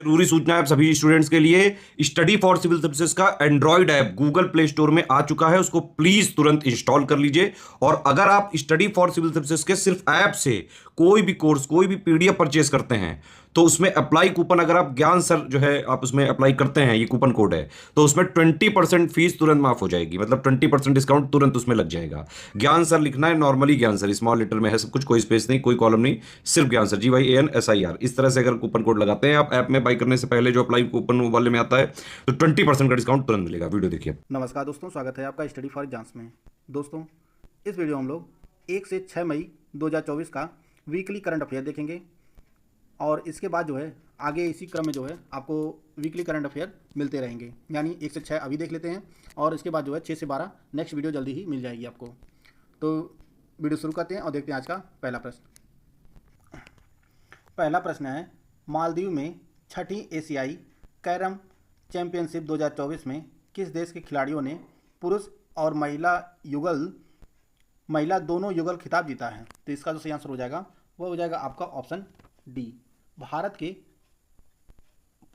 जरूरी सूचना है आप सभी स्टूडेंट्स के लिए। स्टडी फॉर सिविल सर्विसेज का Android app Google play store में आ चुका है, उसको प्लीज तुरंत इंस्टॉल कर लीजिए। और अगर आप स्टडी फॉर सिविल सर्विसेज के सिर्फ ऐप से कोई भी कोर्स, कोई भी पीडीएफ परचेस करते हैं तो उसमें अप्लाई कूपन, अगर आप ज्ञान सर जो है आप उसमें अप्लाई करते हैं, ये कूपन कोड है, तो उसमें 20% फीस तुरंत माफ हो जाएगी। मतलब 20% डिस्काउंट तुरंत उसमें लग जाएगा। ज्ञान सर लिखना है, नॉर्मली ज्ञान सर स्मॉल लेटर में है सब कुछ, कोई स्पेस नहीं, कोई कॉलम नहीं, सिर्फ ज्ञान सर, GYANSIR। इस तरह से अगर कूपन कोड लगाते हैं आप ऐप में बाई करने से पहले, जो अप्लाई कूपन वाले में आता है, तो 20% का डिस्काउंट तुरंत मिलेगा। वीडियो देखिए। नमस्कार दोस्तों, स्वागत है आपका स्टडी फॉर एग्जाम्स में। दोस्तों, इस वीडियो हम लोग 1 से 6 मई 2024 का वीकली करंट अफेयर देखेंगे और इसके बाद जो है आगे इसी क्रम में जो है आपको वीकली करंट अफेयर मिलते रहेंगे। यानी 1 से 6 अभी देख लेते हैं और इसके बाद जो है 6 से 12 नेक्स्ट वीडियो जल्दी ही मिल जाएगी आपको। तो वीडियो शुरू करते हैं और देखते हैं आज का पहला प्रश्न। पहला प्रश्न है, मालदीव में छठी एशियाई कैरम चैंपियनशिप 2024 में किस देश के खिलाड़ियों ने पुरुष और महिला दोनों युगल खिताब जीता है? तो इसका जो सही आंसर हो जाएगा वो हो जाएगा आपका ऑप्शन डी। भारत के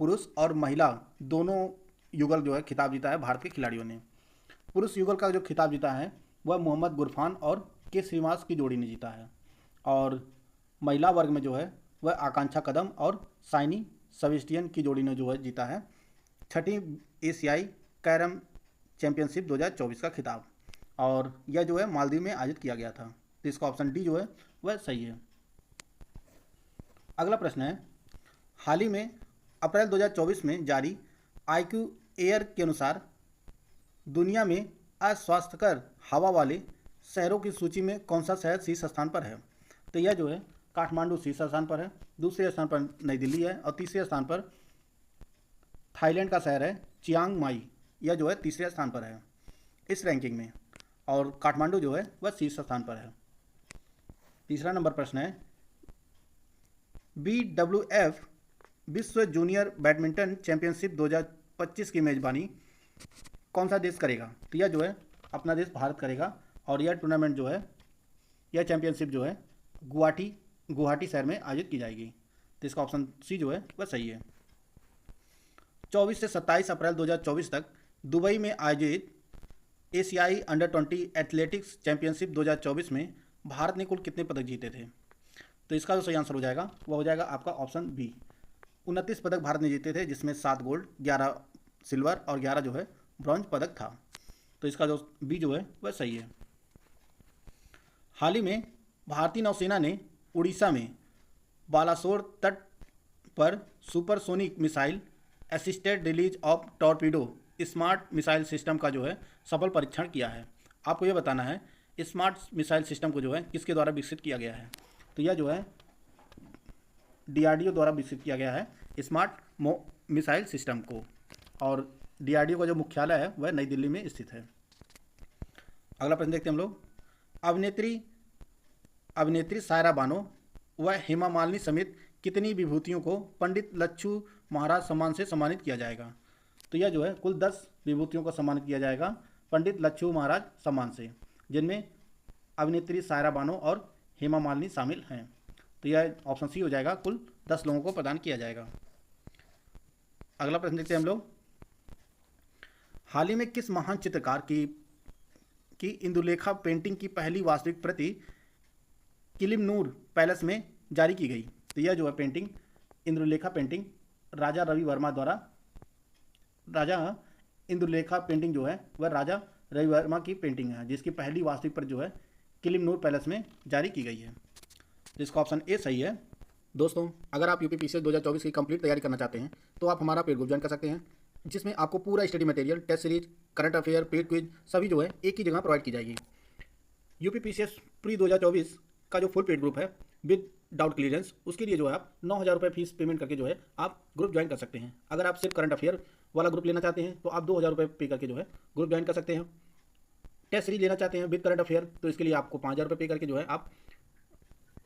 पुरुष और महिला दोनों युगल जो है खिताब जीता है भारत के खिलाड़ियों ने। पुरुष युगल का जो खिताब जीता है वह मोहम्मद गुरफान और के श्रीनिवास की जोड़ी ने जीता है, और महिला वर्ग में जो है वह आकांक्षा कदम और साइनी सेबेस्टियन की जोड़ी ने जो है जीता है छठी एशियाई कैरम चैंपियनशिप 2024 का खिताब, और यह जो है मालदीव में आयोजित किया गया था। तो इसका ऑप्शन डी जो है वह सही है। अगला प्रश्न है, हाल ही में अप्रैल 2024 में जारी IQ एयर के अनुसार दुनिया में अस्वास्थ्यकर हवा वाले शहरों की सूची में कौन सा शहर शीर्ष स्थान पर है? तो यह जो है काठमांडू शीर्ष स्थान पर है, दूसरे स्थान पर नई दिल्ली है और तीसरे स्थान पर थाईलैंड का शहर है चियांग माई। यह जो है तीसरे स्थान पर है इस रैंकिंग में, और काठमांडू जो है वह शीर्ष स्थान पर है। तीसरा नंबर प्रश्न है, BWF विश्व जूनियर बैडमिंटन चैंपियनशिप 2025 की मेजबानी कौन सा देश करेगा? तो यह जो है अपना देश भारत करेगा, और यह टूर्नामेंट जो है, यह चैंपियनशिप जो है गुवाहाटी शहर में आयोजित की जाएगी। तो इसका ऑप्शन सी जो है वह सही है। 24 से 27 अप्रैल 2024 तक दुबई में आयोजित एशियाई अंडर-20 एथलेटिक्स चैंपियनशिप 2024 में भारत ने कुल कितने पदक जीते थे? तो इसका जो सही आंसर हो जाएगा वह हो जाएगा आपका ऑप्शन बी। 29 पदक भारत ने जीते थे, जिसमें 7 गोल्ड, 11 सिल्वर और 11 जो है ब्रॉन्ज पदक था। तो इसका जो बी जो है वह सही है। हाल ही में भारतीय नौसेना ने उड़ीसा में बालासोर तट पर supersonic missile assisted release of torpedo smart missile system का जो है सफल परीक्षण किया है। आपको यह बताना है स्मार्ट मिसाइल सिस्टम को जो है किसके द्वारा विकसित किया गया है? तो यह जो है DRDO द्वारा विकसित किया गया है स्मार्ट मिसाइल सिस्टम को, और DRDO का जो मुख्यालय है वह नई दिल्ली में स्थित है। अगला प्रश्न देखते हैं हम लोग। अभिनेत्री सायरा बानो व हेमा मालिनी समेत कितनी विभूतियों को पंडित लच्छू महाराज सम्मान से सम्मानित किया जाएगा? तो यह जो है कुल 10 विभूतियों को सम्मानित किया जाएगा पंडित लच्छू महाराज सम्मान से, जिनमें अभिनेत्री सायरा बानो और हेमा मालिनी शामिल हैं। तो यह ऑप्शन सी हो जाएगा, कुल 10 लोगों को प्रदान किया जाएगा। अगला प्रश्न देखते हैं हम लोग। हाल ही में किस महान चित्रकार की इंदुलेखा पेंटिंग की पहली वास्तविक प्रति किलिमनूर पैलेस में जारी की गई? तो यह जो है पेंटिंग, इंदुलेखा पेंटिंग राजा रवि वर्मा द्वारा, राजा इंदुलेखा पेंटिंग जो है वह राजा रवि वर्मा की पेंटिंग है, जिसकी पहली वास्तविक प्रति जो है किलिमनूर पैलेस में जारी की गई है। जिसका ऑप्शन ए सही है। दोस्तों, अगर आप UPPCL 2024 की कंप्लीट तैयारी करना चाहते हैं तो आप हमारा पेड ग्रुप ज्वाइन कर सकते हैं, जिसमें आपको पूरा study material, test series, current affair, paid quiz सभी जो है एक ही जगह प्रोवाइड की जाएगी। UPPCS प्री 2024 का जो फुल पेड ग्रुप है विद डाउट क्लियरेंस, उसके लिए जो है आप 9,000 रुपये फीस पेमेंट करके जो है आप ग्रुप ज्वाइन कर सकते हैं। अगर आप सिर्फ करंट अफेयर वाला ग्रुप लेना चाहते हैं तो आप 2,000 रुपये पे करके जो है ग्रुप ज्वाइन कर सकते हैं। टेस्ट सीरीज लेना चाहते हैं विद करंट अफेयर तो इसके लिए आपको 5,000 रुपये पे करके जो है आप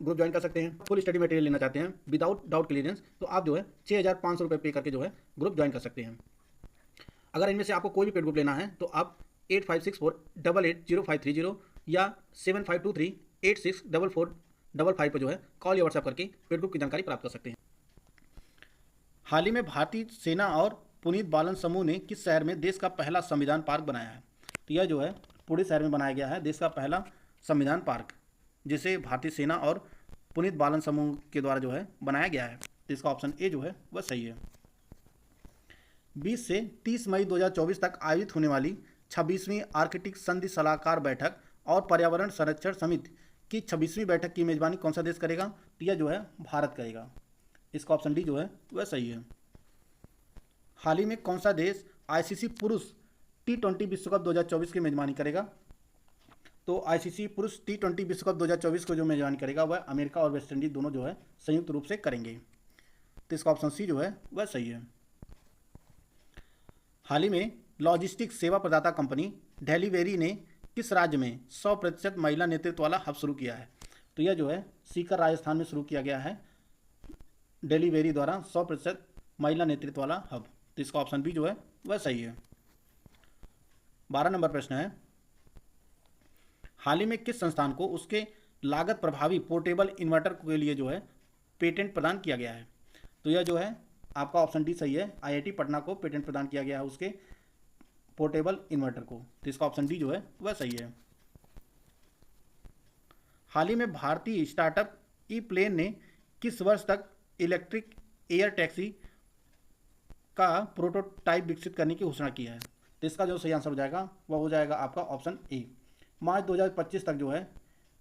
ग्रुप ज्वाइन कर सकते हैं। फुल स्टडी मटेरियल लेना चाहते हैं विदाउट डाउट क्लियरेंस तो आप जो है 6,500 रुपये पे करके जो है ग्रुप ज्वाइन कर सकते हैं। अगर इनमें से आपको कोई भी पेड ग्रुप लेना है तो आप 8564880530 या 7523864455 पर जो है कॉल या व्हाट्सएप करके पेड ग्रुप की जानकारी प्राप्त कर सकते हैं। हाल ही में भारतीय सेना और पुनीत बालन समूह ने किस शहर में देश का पहला संविधान पार्क बनाया है? तो यह जो है पुणे शहर में बनाया गया है देश का पहला संविधान पार्क, जिसे भारतीय सेना और पुनीत बालन समूह के द्वारा जो है बनाया गया है। तो इसका ऑप्शन ए जो है वह सही है। 20 से 30 मई 2024 तक आयोजित होने वाली 26वीं आर्कटिक संधि सलाहकार बैठक और पर्यावरण संरक्षण समिति की 26वीं बैठक की मेजबानी कौन सा देश करेगा? तो यह जो है भारत करेगा। इसका ऑप्शन डी जो है वह सही है। हाल ही में कौन सा देश आईसीसी पुरुष T20 विश्व कप 2024 की मेजबानी करेगा? तो आईसीसी पुरुष T20 विश्व कप 2024 को जो मेजबानी करेगा वह अमेरिका और वेस्ट इंडीज दोनों जो है संयुक्त रूप से करेंगे। तो इसका ऑप्शन सी जो है वह सही है। हाल ही में लॉजिस्टिक्स सेवा प्रदाता कंपनी डेलीवेरी ने किस राज्य में 100% महिला नेतृत्व वाला हब शुरू किया है? तो यह जो है सीकर राजस्थान में शुरू किया गया है डेलीवेरी द्वारा 100% महिला नेतृत्व वाला हब। तो इसका ऑप्शन बी जो है वह सही है। 12 नंबर प्रश्न है, हाल ही में किस संस्थान को उसके लागत प्रभावी पोर्टेबल इन्वर्टर के लिए जो है पेटेंट प्रदान किया गया है? तो यह जो है आपका ऑप्शन डी सही है। आईआईटी पटना को पेटेंट प्रदान किया गया है उसके पोर्टेबल इन्वर्टर को। तो इसका ऑप्शन डी जो है वह सही है। हाल ही में भारतीय स्टार्टअप ई प्लेन ने किस वर्ष तक इलेक्ट्रिक एयर टैक्सी का प्रोटोटाइप विकसित करने की घोषणा की है? तो इसका जो सही आंसर हो जाएगा वह हो जाएगा आपका ऑप्शन ए। मार्च 2025 तक जो है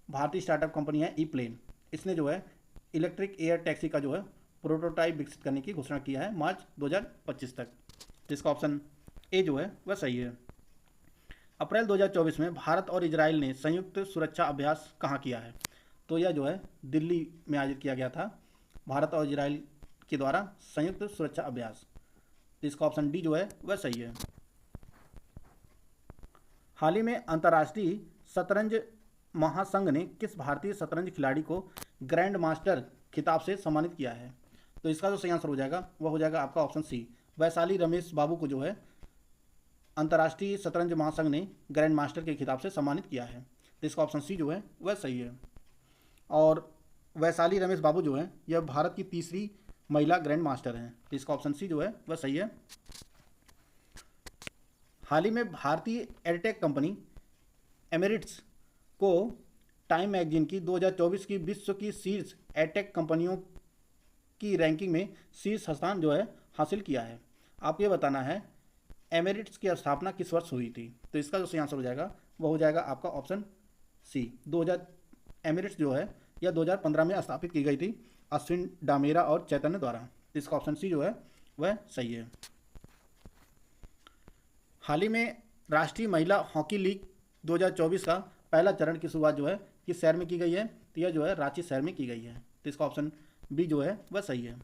भारतीय स्टार्टअप कंपनी है ई प्लेन, इसने जो है इलेक्ट्रिक एयर टैक्सी का जो है प्रोटोटाइप विकसित करने की घोषणा किया है मार्च 2025 तक। तो इसका ऑप्शन ए जो है वह सही है। अप्रैल 2024 में भारत और इजराइल ने संयुक्त सुरक्षा अभ्यास कहाँ किया है? तो यह जो है दिल्ली में आयोजित किया गया था भारत और इजराइल के द्वारा संयुक्त सुरक्षा अभ्यास। तो इसका ऑप्शन डी जो है वह सही है। हाल ही में अंतर्राष्ट्रीय शतरंज महासंघ ने किस भारतीय शतरंज खिलाड़ी को ग्रैंड मास्टर खिताब से सम्मानित किया है? तो इसका जो सही आंसर हो जाएगा वह हो जाएगा आपका ऑप्शन सी। वैशाली रमेश बाबू को जो है अंतर्राष्ट्रीय शतरंज महासंघ ने ग्रैंड मास्टर के खिताब से सम्मानित किया है। तो इसका ऑप्शन सी जो है वह सही है। और वैशाली रमेश बाबू जो है यह भारत की तीसरी महिला ग्रैंड मास्टर हैं। तो इसका ऑप्शन सी जो है वह सही है। हाल ही में भारतीय एयरटेक कंपनी एमिरेट्स को टाइम मैगजीन की 2024 की विश्व की शीर्ष एयरटेक कंपनियों की रैंकिंग में शीर्ष स्थान जो है हासिल किया है। आप ये बताना है एमिरेट्स की स्थापना किस वर्ष हुई थी? तो इसका जो सही आंसर हो जाएगा वह हो जाएगा आपका ऑप्शन सी। 2000 एमिरेट्स जो है यह 2015 में स्थापित की गई थी अश्विन डामेरा और चैतन्य द्वारा। इसका ऑप्शन सी जो है वह सही है। हाल ही में राष्ट्रीय महिला हॉकी लीग 2024 का पहला चरण की शुरुआत जो है किस शहर में की गई है? तो यह जो है रांची शहर में की गई है। तो इसका ऑप्शन बी जो है वह सही है।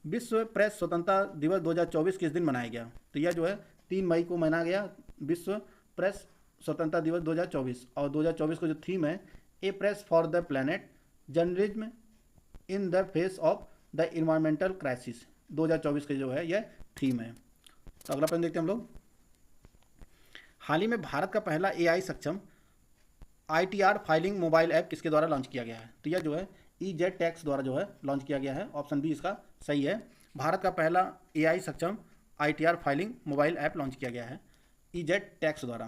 विश्व प्रेस स्वतंत्रता दिवस 2024 किस दिन मनाया गया? तो यह जो है 3 मई को मनाया गया विश्व प्रेस स्वतंत्रता दिवस 2024। और 2024 को जो थीम है a press for the planet journalism in the face of the environmental crisis 2024 के जो है यह थीम है। तो अगला प्रश्न देखते हैं हम लोग। हाल ही में भारत का पहला एआई सक्षम ITR फाइलिंग मोबाइल ऐप किसके द्वारा लॉन्च किया गया है? तो यह जो है EZ टैक्स द्वारा जो है लॉन्च किया गया है। ऑप्शन बी इसका सही है। भारत का पहला AI सक्षम ITR filing mobile app launch किया गया है EZ टैक्स द्वारा।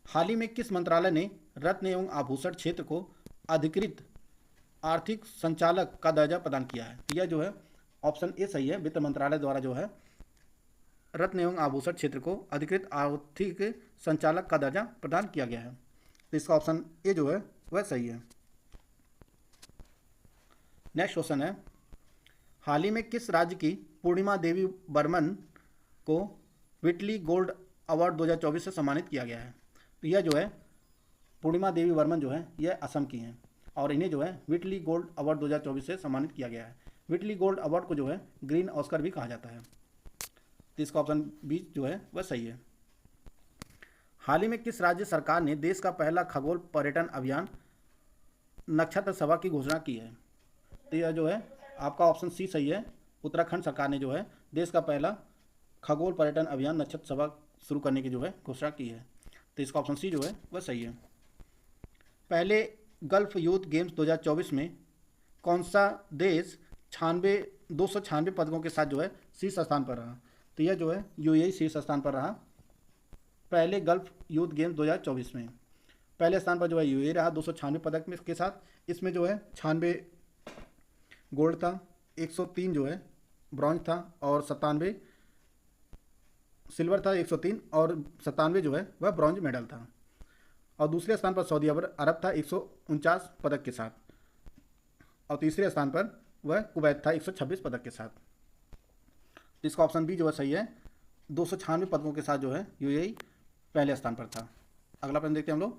हाल ही में किस मंत्रालय ने रत्न एवं आभूषण क्षेत्र को अधिकृत आर्थिक संचालक का दर्जा प्रदान किया है? तो यह जो है ऑप्शन ए सही है। वित्त मंत्रालय द्वारा जो है रत्न एवं आभूषण क्षेत्र को अधिकृत आर्थिक संचालक का दर्जा प्रदान किया गया है। तो इसका ऑप्शन ए जो है वह सही है। नेक्स्ट क्वेश्चन है, हाल ही में किस राज्य की पूर्णिमा देवी बर्मन को व्हिटली गोल्ड अवार्ड 2024 से सम्मानित किया गया है? तो यह जो है पूर्णिमा देवी बर्मन जो है यह असम की हैं और इन्हें जो है व्हिटली गोल्ड अवार्ड 2024 से सम्मानित किया गया है। व्हिटली गोल्ड अवार्ड को जो है ग्रीन ऑस्कर भी कहा जाता है। तो इसका ऑप्शन बी जो है वह सही है। हाल ही में किस राज्य सरकार ने देश का पहला खगोल पर्यटन अभियान नक्षत्र सभा की घोषणा की है? तो यह जो है आपका ऑप्शन सी सही है। उत्तराखंड सरकार ने जो है देश का पहला खगोल पर्यटन अभियान नक्षत्र सभा शुरू करने की जो है घोषणा की है। तो इसका ऑप्शन सी जो है वह सही है। पहले गल्फ यूथ गेम्स 2024 में कौन सा देश 296 पदकों के साथ जो है शीर्ष स्थान पर रहा। तो यह जो है यूएई शीर्ष स्थान पर रहा पहले गल्फ यूथ गेम 2024 में। पहले स्थान पर जो है यूएई रहा 296 पदक में के साथ। इसमें जो है 96 गोल्ड था, 103 जो है ब्रॉन्ज था और 97 सिल्वर था, 103 और 97 जो है वह ब्रॉन्ज मेडल था। और दूसरे स्थान पर सऊदी अरब था 149 पदक के साथ, और तीसरे स्थान पर वह कुवैत था 126 पदक के साथ। तो इसका ऑप्शन बी जो है सही है, 296 पदकों के साथ जो है यूएई पहले स्थान पर था। अगला प्रश्न देखते हैं हम लोग।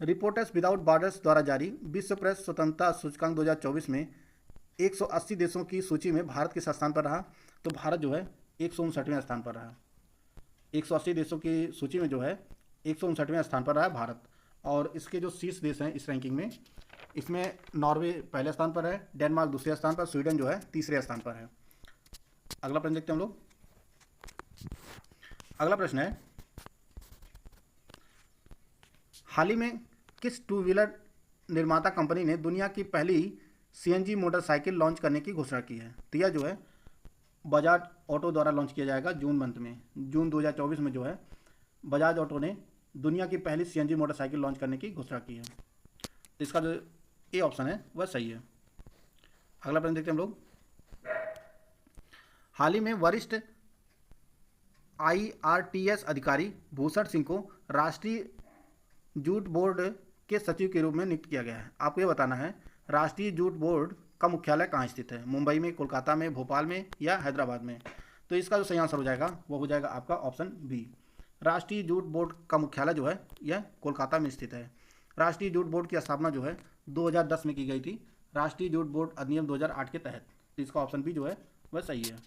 रिपोर्टर्स विदाउट बॉर्डर्स द्वारा जारी विश्व प्रेस स्वतंत्रता सूचकांक 2024 में 180 देशों की सूची में भारत किस स्थान पर रहा? तो भारत जो है 159वें स्थान पर रहा। 180 देशों की सूची में जो है 159वें स्थान पर रहा है भारत। और इसके जो शीर्ष देश हैं इस रैंकिंग में, इसमें नॉर्वे पहले स्थान पर है, डेनमार्क दूसरे स्थान पर, स्वीडन जो है तीसरे स्थान पर है। अगला प्रश्न देखते हैं हम लोग। अगला प्रश्न है, हाल ही में किस टू व्हीलर निर्माता कंपनी ने दुनिया की पहली सीएनजी मोटरसाइकिल लॉन्च करने की घोषणा की है? तो यह जो है बजाज ऑटो द्वारा लॉन्च किया जाएगा जून मंथ में, जून 2024 में जो है बजाज ऑटो ने दुनिया की पहली सीएनजी मोटरसाइकिल लॉन्च करने की घोषणा की है। तो इसका जो ए ऑप्शन है वह सही है। अगला प्रश्न देखते हैं हम लोग। हाल ही में वरिष्ठ IRTS अधिकारी भूषण सिंह को राष्ट्रीय जूट बोर्ड के सचिव के रूप में नियुक्त किया गया है। आपको ये बताना है राष्ट्रीय जूट बोर्ड का मुख्यालय कहाँ स्थित है, मुंबई में, कोलकाता में, भोपाल में या हैदराबाद में? तो इसका जो सही आंसर हो जाएगा वो हो जाएगा आपका ऑप्शन बी। राष्ट्रीय जूट बोर्ड का मुख्यालय जो है यह कोलकाता में स्थित है। राष्ट्रीय जूट बोर्ड की स्थापना जो है 2010 में की गई थी, राष्ट्रीय जूट बोर्ड अधिनियम 2008 के तहत। तो इसका ऑप्शन बी जो है वह सही है।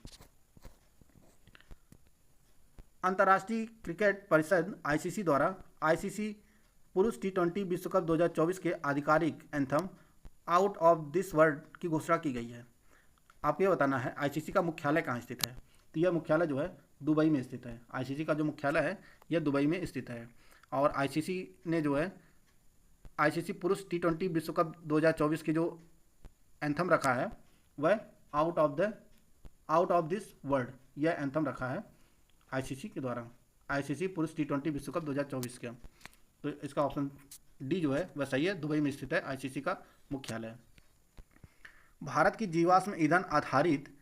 अंतर्राष्ट्रीय क्रिकेट परिषद ICC द्वारा ICC पुरुष T20 विश्व कप 2024 के आधिकारिक anthem out of this world की घोषणा की गई है। आपको ये बताना है ICC का मुख्यालय कहाँ स्थित है? तो यह मुख्यालय जो है दुबई में स्थित है। ICC का जो मुख्यालय है यह दुबई में स्थित है। और ICC ने जो है ICC पुरुष T20 विश्व कप 2024 की जो एंथम रखा है वह आउट ऑफ दिस वर्ल्ड, यह एंथम रखा है ICC के द्वारा, ICC पुरुष T20 विश्व कप 2024 का। तो इसका ऑप्शन डी जो है वह सही है, दुबई में स्थित है ICC का मुख्यालय। भारत की जीवाश्म ईंधन आधारित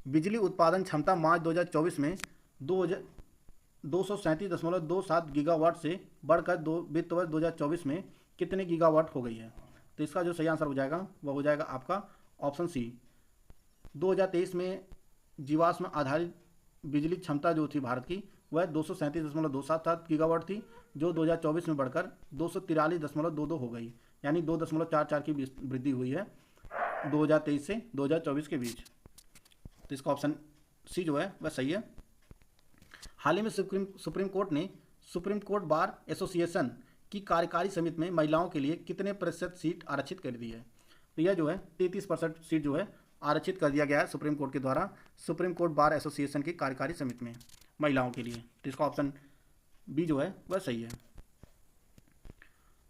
बिजली उत्पादन क्षमता मार्च 2024 में 237.27 गीगावाट से बढ़कर वित्त वर्ष 2024 में कितने गीगावाट हो गई है? तो इसका जो सही आंसर हो जाएगा वह हो जाएगा आपका ऑप्शन सी। 2023 में जीवाश्म आधारित बिजली क्षमता जो थी भारत की वह 237.27 गीगावाट थी, जो 2024 में बढ़कर 243.22 हो गई, यानी 2.44 की वृद्धि हुई है 2023 से 2024 के बीच। तो इसका ऑप्शन सी जो है वह सही है। हाल ही में सुप्रीम कोर्ट ने सुप्रीम कोर्ट बार एसोसिएशन की कार्यकारी समिति में महिलाओं के लिए कितने प्रतिशत सीट आरक्षित कर दी है? तो यह जो है 33% सीट जो है आरक्षित कर दिया गया है सुप्रीम कोर्ट के द्वारा सुप्रीम कोर्ट बार एसोसिएशन की कार्यकारी समिति में महिलाओं के लिए। तो इसका ऑप्शन बी जो है वह सही है।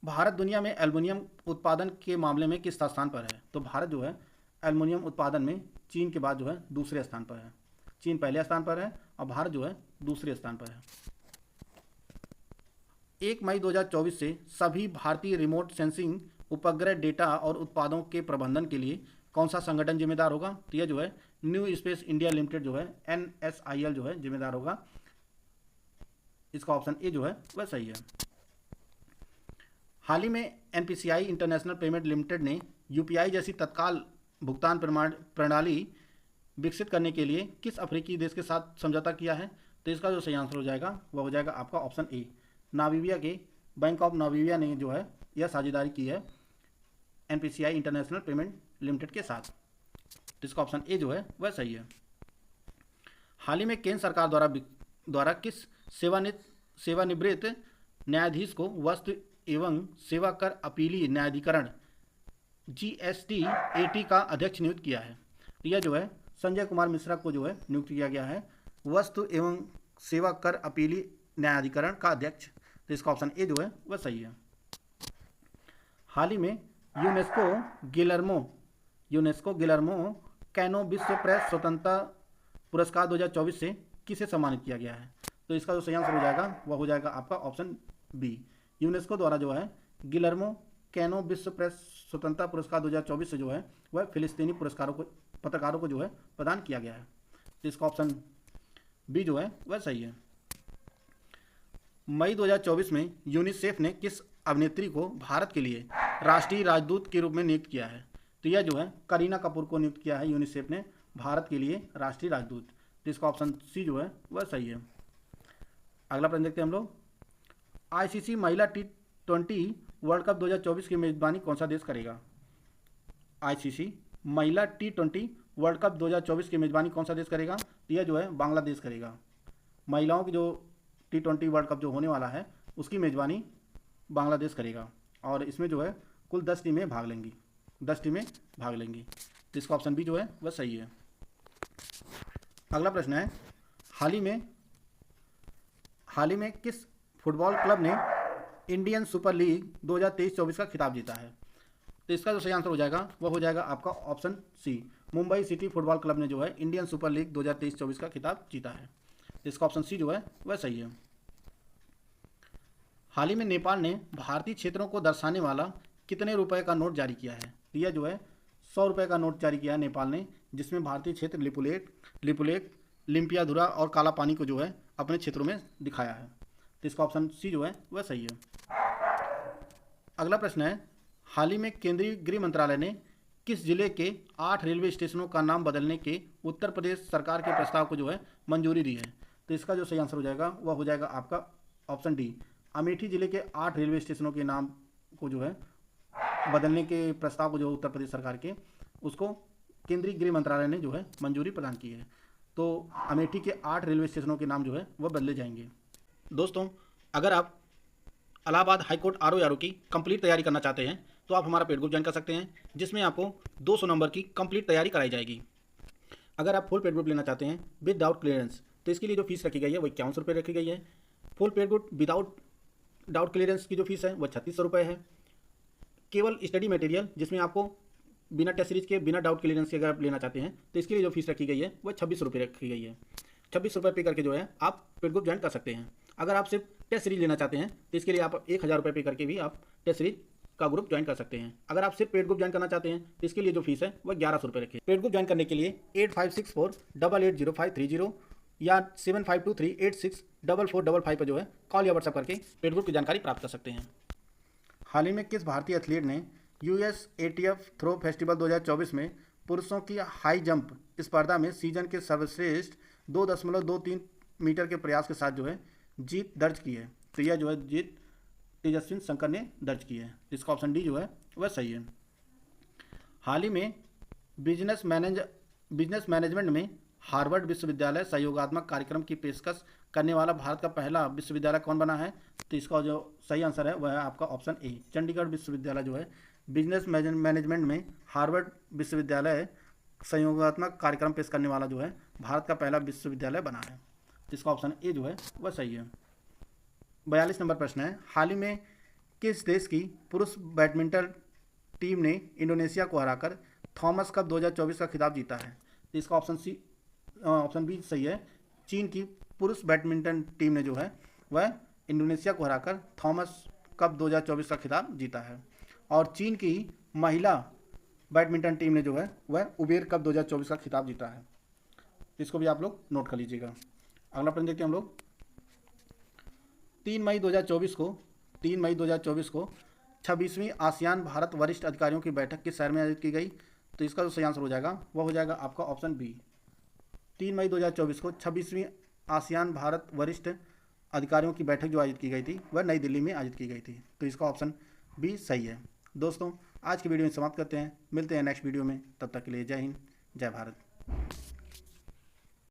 भारत दुनिया में एल्युमिनियम उत्पादन के मामले में किस स्थान पर है? तो भारत जो है एल्युमिनियम उत्पादन में चीन के बाद जो है दूसरे स्थान पर है। चीन पहले स्थान पर है और भारत जो है दूसरे स्थान पर है। 1 मई 2024 से सभी भारतीय रिमोट सेंसिंग उपग्रह डेटा और उत्पादों के प्रबंधन के लिए कौन सा संगठन जिम्मेदार होगा? तो यह जो है न्यू स्पेस इंडिया लिमिटेड जो है NSIL जो है जिम्मेदार होगा। इसका ऑप्शन ए जो है वह सही है। हाल ही में NPCI इंटरनेशनल पेमेंट लिमिटेड ने UPI जैसी तत्काल भुगतान प्रणाली विकसित करने के लिए किस अफ्रीकी देश के साथ समझौता किया है? तो इसका जो सही आंसर हो जाएगा वह हो जाएगा आपका ऑप्शन ए। नामीबिया के बैंक ऑफ नामीबिया ने जो है यह साझेदारी की है NPCI इंटरनेशनल पेमेंट लिमिटेड के साथ। तो इसका ऑप्शन ए जो है वह सही है। हाल ही में केंद्र सरकार द्वारा किस सेवानिवृत्त न्यायाधीश को वस्तु एवं सेवा कर अपीली न्यायाधिकरण GST/AT का अध्यक्ष नियुक्त किया है? तो यह जो है संजय कुमार मिश्रा को जो है नियुक्त किया गया है वस्तु एवं सेवा कर अपीली न्यायाधिकरण का अध्यक्ष। तो इसका ऑप्शन ए जो है वह सही है। हाल ही में यूनेस्को गिलर्मो कैनो विश्व प्रेस स्वतंत्रता पुरस्कार 2024 से किसे सम्मानित किया गया है? तो इसका जो सही आंसर हो जाएगा वह हो जाएगा आपका ऑप्शन बी। यूनेस्को द्वारा जो है गिलर्मो कैनो विश्व प्रेस स्वतंत्रता पुरस्कार 2024 से जो है वह फिलिस्तीनी पत्रकारों को जो है प्रदान किया गया है। तो इसका ऑप्शन बी जो है वह सही है। मई 2024 में यूनिसेफ ने किस अभिनेत्री को भारत के लिए राष्ट्रीय राजदूत के रूप में नियुक्त किया है? तो यह जो है करीना कपूर को नियुक्त किया है यूनिसेफ ने भारत के लिए राष्ट्रीय राजदूत। तो इसका ऑप्शन सी जो है वह सही है। अगला प्रश्न देखते हैं हम लोग। आईसीसी महिला T20 वर्ल्ड कप 2024 की मेजबानी कौन सा देश करेगा? आईसीसी महिला T20 वर्ल्ड कप 2024 की मेजबानी कौन सा देश करेगा? तो यह जो है बांग्लादेश करेगा। महिलाओं की जो T20 वर्ल्ड कप जो होने वाला है उसकी मेजबानी बांग्लादेश करेगा और इसमें जो है कुल 10 टीमें भाग लेंगी। 10 टीमें भाग लेंगी। तो इसका ऑप्शन बी जो है वह सही है। अगला प्रश्न है, हाल ही में किस फुटबॉल क्लब ने इंडियन सुपर लीग 2023-24 का खिताब जीता है? तो इसका जो सही आंसर हो जाएगा वह हो जाएगा आपका option C. Mumbai city football club ने जो है इंडियन सुपर लीग 2023-24 का खिताब जीता है। तो इसका ऑप्शन सी जो है वह सही है। हाल ही में नेपाल ने भारतीय क्षेत्रों को दर्शाने वाला कितने रुपए का नोट जारी किया है? यह जो है 100 रुपये का नोट जारी किया है नेपाल ने, जिसमें भारतीय क्षेत्र लिपुलेख, लिम्पियाधुरा और काला पानी को जो है अपने क्षेत्रों में दिखाया है। तो इसका ऑप्शन सी जो है वह सही है। अगला प्रश्न है, हाल ही में केंद्रीय गृह मंत्रालय ने किस जिले के 8 रेलवे स्टेशनों का नाम बदलने के उत्तर प्रदेश सरकार के प्रस्ताव को जो है मंजूरी दी है? तो इसका जो सही आंसर हो जाएगा वह हो जाएगा आपका ऑप्शन डी। अमेठी जिले के 8 रेलवे स्टेशनों के नाम को जो है बदलने के प्रस्ताव को जो उत्तर प्रदेश सरकार के उसको केंद्रीय गृह मंत्रालय ने जो है मंजूरी प्रदान की है। तो अमेठी के 8 रेलवे स्टेशनों के नाम जो है वह बदले जाएंगे। दोस्तों, अगर आप इलाहाबाद हाईकोर्ट RO की कंप्लीट तैयारी करना चाहते हैं तो आप हमारा पेड ग्रुप ज्वाइन कर सकते हैं, जिसमें आपको 200 नंबर की कंप्लीट तैयारी कराई जाएगी। अगर आप फुल पेड ग्रुप लेना चाहते हैं विद डाउट क्लियरेंस तो इसके लिए जो फीस रखी गई है वह 5100 रुपये रखी गई है। Full paid group without doubt clearance की जो फीस है वह 3600 रुपये है। केवल स्टडी मटेरियल जिसमें आपको बिना टेस्ट सीरीज के बिना डाउट क्लियरेंस के अगर आप लेना चाहते हैं तो इसके लिए जो फीस रखी गई है वह 26 रुपये रखी गई है। 26 रुपये पे करके जो है आप पेड ग्रुप ज्वाइन कर सकते हैं। अगर आप सिर्फ टेस्ट सीरीज लेना चाहते हैं तो इसके लिए आप 1000 रुपये पे करके भी आप टेस्ट सीरीज का ग्रुप ज्वाइन कर सकते हैं। अगर आप सिर्फ पेड ग्रुप ज्वाइन करना चाहते हैं तो इसके लिए जो फीस है वह 1100 रुपये रखिए। पेड ग्रुप ज्वाइन करने के लिए 8564880530 या 7523864455 पर जो है कॉल या व्हाट्सएप करके पेड ग्रुप की जानकारी प्राप्त कर सकते हैं। हाल ही में किस भारतीय एथलीट ने US ATF थ्रो फेस्टिवल 2024 में पुरुषों की हाई जंप स्पर्धा में सीजन के सर्वश्रेष्ठ 2.23 मीटर के प्रयास के साथ जो है जीत दर्ज की है? तो यह जो है जीत तेजस्विन शंकर ने दर्ज की है। इसका ऑप्शन डी जो है वह सही है। हाल ही में बिजनेस मैनेजमेंट में हार्वर्ड विश्वविद्यालय सहयोगात्मक कार्यक्रम की पेशकश करने वाला भारत का पहला विश्वविद्यालय कौन बना है? तो इसका जो सही आंसर है वह है आपका ऑप्शन ए। चंडीगढ़ विश्वविद्यालय जो है बिजनेस मैनेजमेंट में हार्वर्ड विश्वविद्यालय सहयोगात्मक कार्यक्रम पेश करने वाला जो है भारत का पहला विश्वविद्यालय बना है। इसका ऑप्शन ए जो है वह सही है। 42 नंबर प्रश्न है, हाल ही में किस देश की पुरुष बैडमिंटन टीम ने इंडोनेशिया को हराकर थॉमस कप 2024 का खिताब जीता है? तो इसका ऑप्शन बी सही है। चीन की पुरुष बैडमिंटन टीम ने जो है वह इंडोनेशिया को हराकर थॉमस कप 2024 का खिताब जीता है। और चीन की महिला बैडमिंटन टीम ने जो है वह उबेर कप 2024 का खिताब जीता है। इसको भी आप लोग नोट कर लीजिएगा। अगला प्रश्न देखते हैं हम लोग। 3 मई 2024 को 26वीं आसियान भारत वरिष्ठ अधिकारियों की बैठक किस शहर में आयोजित की गई? तो इसका जो सही आंसर हो जाएगा वह हो जाएगा आपका ऑप्शन बी। 3 मई 2024 को 26वीं आसियान भारत वरिष्ठ अधिकारियों की बैठक जो आयोजित की गई थी वह नई दिल्ली में आयोजित की गई थी। तो इसका ऑप्शन बी सही है। दोस्तों, आज की वीडियो में समाप्त करते हैं। मिलते हैं नेक्स्ट वीडियो में। तब तक के लिए जय हिंद, जय भारत।